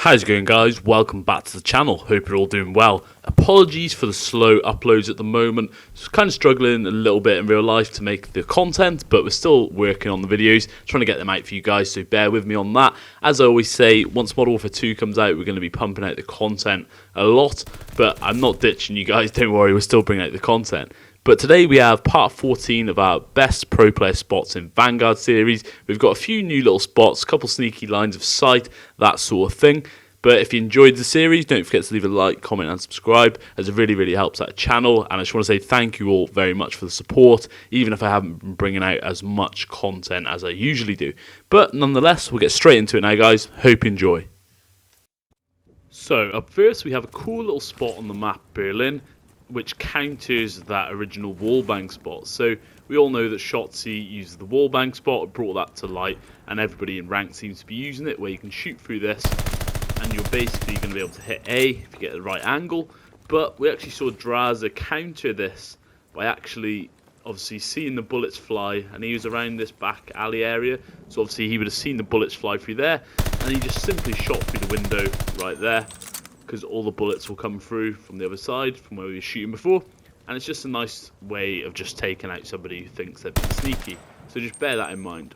How's it going, guys? Welcome back to the channel. Hope you're all doing well. Apologies for the slow uploads at the moment. Just kind of struggling a little bit in real life to make the content, but we're still working on the videos, trying to get them out for you guys, so bear with me on that. As I always say, once Modern Warfare 2 comes out, we're going to be pumping out the content a lot, but I'm not ditching you guys, don't worry, we're still bringing out the content. But today we have part 14 of our best pro player spots in Vanguard series. We've got a few new little spots, a couple sneaky lines of sight, that sort of thing. But if you enjoyed the series, don't forget to leave a like, comment and subscribe, as it really helps out the channel. And I just want to say thank you all very much for the support, even if I haven't been bringing out as much content as I usually do. But nonetheless, we'll get straight into it now, guys. Hope you enjoy. So up first we have a cool little spot on the map, Berlin, which counters that original wallbang spot. So we all know that Shotzzy uses the wallbang spot, brought that to light, and everybody in Ranked seems to be using it, where you can shoot through this and you're basically going to be able to hit A if you get the right angle. But we actually saw Draza counter this by actually obviously seeing the bullets fly, and he was around this back alley area, so obviously he would have seen the bullets fly through there, and he just simply shot through the window right there, because all the bullets will come through from the other side, from where we were shooting before, and it's just a nice way of just taking out somebody who thinks they're being sneaky. So just bear that in mind.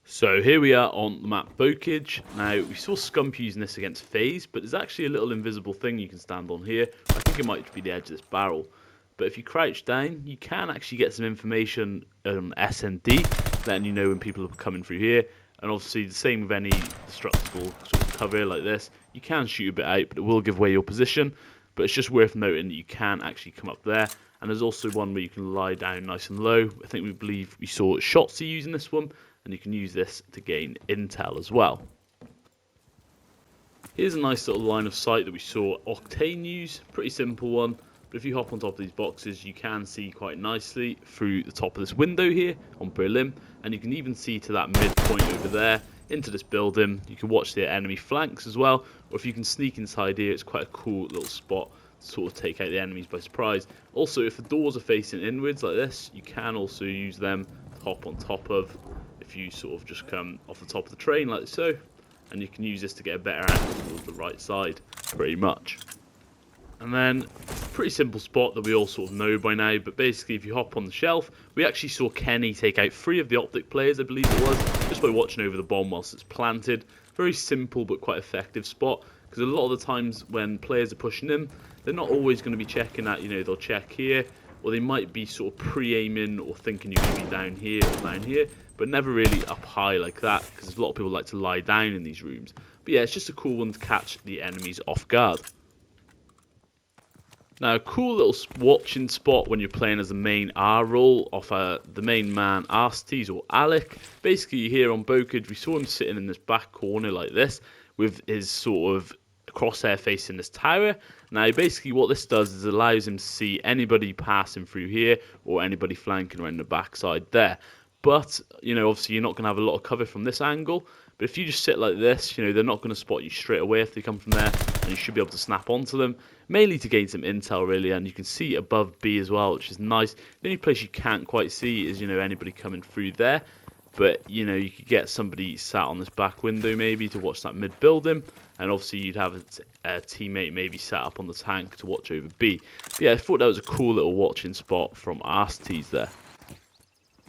So here we are on the map Bokeh. Now we saw Scump using this against FaZe, but there's actually a little invisible thing you can stand on here. I think it might be the edge of this barrel. But if you crouch down, you can actually get some information on SND, letting you know when people are coming through here. And obviously the same with any destructible sort of cover like this. You can shoot a bit out, but it will give away your position. But it's just worth noting that you can actually come up there. And there's also one where you can lie down nice and low. I think we saw Shotzzy using this one. And you can use this to gain intel as well. Here's a nice little line of sight that we saw Octane use. Pretty simple one. But if you hop on top of these boxes, you can see quite nicely through the top of this window here on Berlin. And you can even see to that midpoint over there into this building. You can watch the enemy flanks as well. Or if you can sneak inside here, it's quite a cool little spot to sort of take out the enemies by surprise. Also, if the doors are facing inwards like this, you can also use them to hop on top of. If you sort of just come off the top of the train like so, and you can use this to get a better angle towards the right side, pretty much. And then, pretty simple spot that we all sort of know by now, but basically if you hop on the shelf, we actually saw Kenny take out 3 of the optic players, I believe it was, just by watching over the bomb whilst it's planted. Very simple but quite effective spot, because a lot of the times when players are pushing in, they're not always going to be checking that, they'll check here, or they might be sort of pre-aiming or thinking you're going to be down here or down here, but never really up high like that, because a lot of people like to lie down in these rooms. But yeah, it's just a cool one to catch the enemies off guard. Now, a cool little watching spot when you're playing as the main R role off the main man Arstes or Alec. Basically, here on Bokeh, we saw him sitting in this back corner like this, with his sort of crosshair facing this tower. Now basically what this does is allows him to see anybody passing through here or anybody flanking around the backside there. But obviously you're not going to have a lot of cover from this angle, but if you just sit like this, they're not going to spot you straight away if they come from there, and you should be able to snap onto them, mainly to gain some intel really. And you can see above B as well, which is nice. The only place you can't quite see is anybody coming through there. But, you could get somebody sat on this back window maybe to watch that mid-building. And obviously you'd have a teammate maybe sat up on the tank to watch over B. But yeah, I thought that was a cool little watching spot from Arstes there.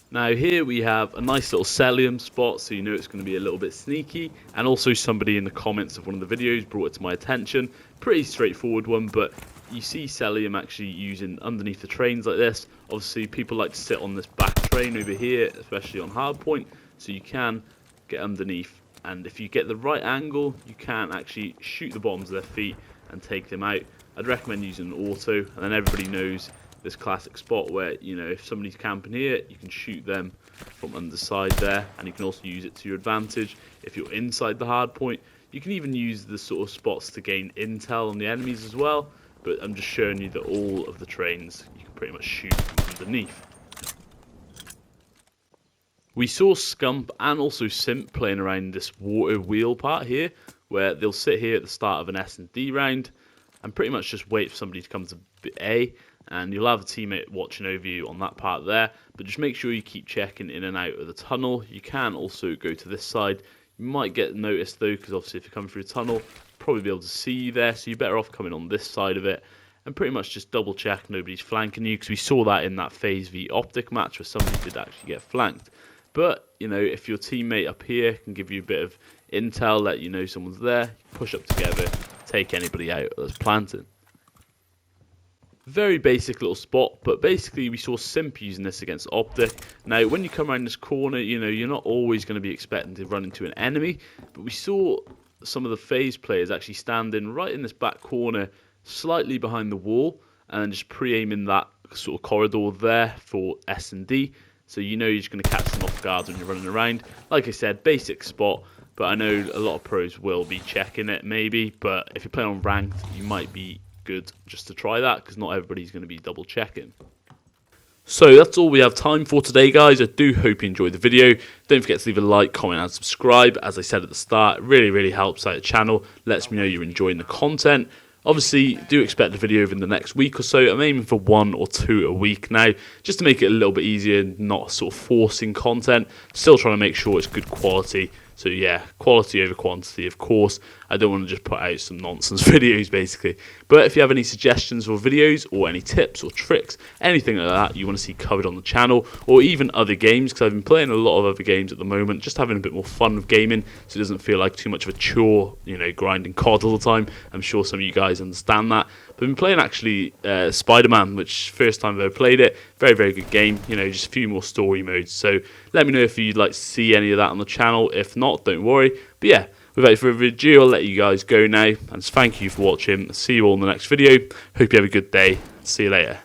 Now here we have a nice little Cellium spot, so it's going to be a little bit sneaky. And also somebody in the comments of one of the videos brought it to my attention. Pretty straightforward one, but you see Cellium actually using underneath the trains like this. Obviously people like to sit on this back train over here, especially on hardpoint, so you can get underneath, and if you get the right angle you can actually shoot the bottoms of their feet and take them out. I'd recommend using an auto, and then everybody knows this classic spot where if somebody's camping here, you can shoot them from underside there, and you can also use it to your advantage if you're inside the hardpoint. You can even use the sort of spots to gain intel on the enemies as well, but I'm just showing you that all of the trains you can pretty much shoot from underneath. We saw Scump and also Simp playing around this water wheel part here, where they'll sit here at the start of an S&D round and pretty much just wait for somebody to come to A, and you'll have a teammate watching over you on that part there, but just make sure you keep checking in and out of the tunnel. You can also go to this side. You might get noticed though, because obviously if you're coming through a tunnel, probably be able to see you there, so you're better off coming on this side of it and pretty much just double check nobody's flanking you, because we saw that in that FaZe v Optic match where somebody did actually get flanked. But, you know, if your teammate up here can give you a bit of intel, let you know someone's there, push up together, take anybody out that's planting. Very basic little spot, but basically we saw Simp using this against Optic. Now, when you come around this corner, you know, you're not always going to be expecting to run into an enemy, but we saw some of the FaZe players actually standing right in this back corner, slightly behind the wall, and then just pre-aiming that sort of corridor there for S&D. So you know you're just going to catch them off guard when you're running around. Like I said, basic spot, but I know a lot of pros will be checking it maybe, but if you're playing on ranked, you might be good just to try that, because not everybody's going to be double checking. So that's all we have time for today, guys. I do hope you enjoyed the video. Don't forget to leave a like, comment and subscribe. As I said at the start, it really helps out the channel, lets me know you're enjoying the content. Obviously, do expect a video within the next week or so. I'm aiming for 1 or 2 a week now, just to make it a little bit easier, not sort of forcing content. Still trying to make sure it's good quality. So yeah, quality over quantity, of course. I don't want to just put out some nonsense videos, basically. But if you have any suggestions for videos, or any tips or tricks, anything like that you want to see covered on the channel, or even other games, because I've been playing a lot of other games at the moment, just having a bit more fun with gaming, so it doesn't feel like too much of a chore, you know, grinding COD all the time. I'm sure some of you guys understand that. But I've been playing actually Spider-Man, which first time I've ever played it. Very good game, you know, just a few more story modes. So let me know if you'd like to see any of that on the channel. If not, don't worry. But yeah, without further ado, I'll let you guys go now, and thank you for watching. See you all in the next video. Hope you have a good day. See you later.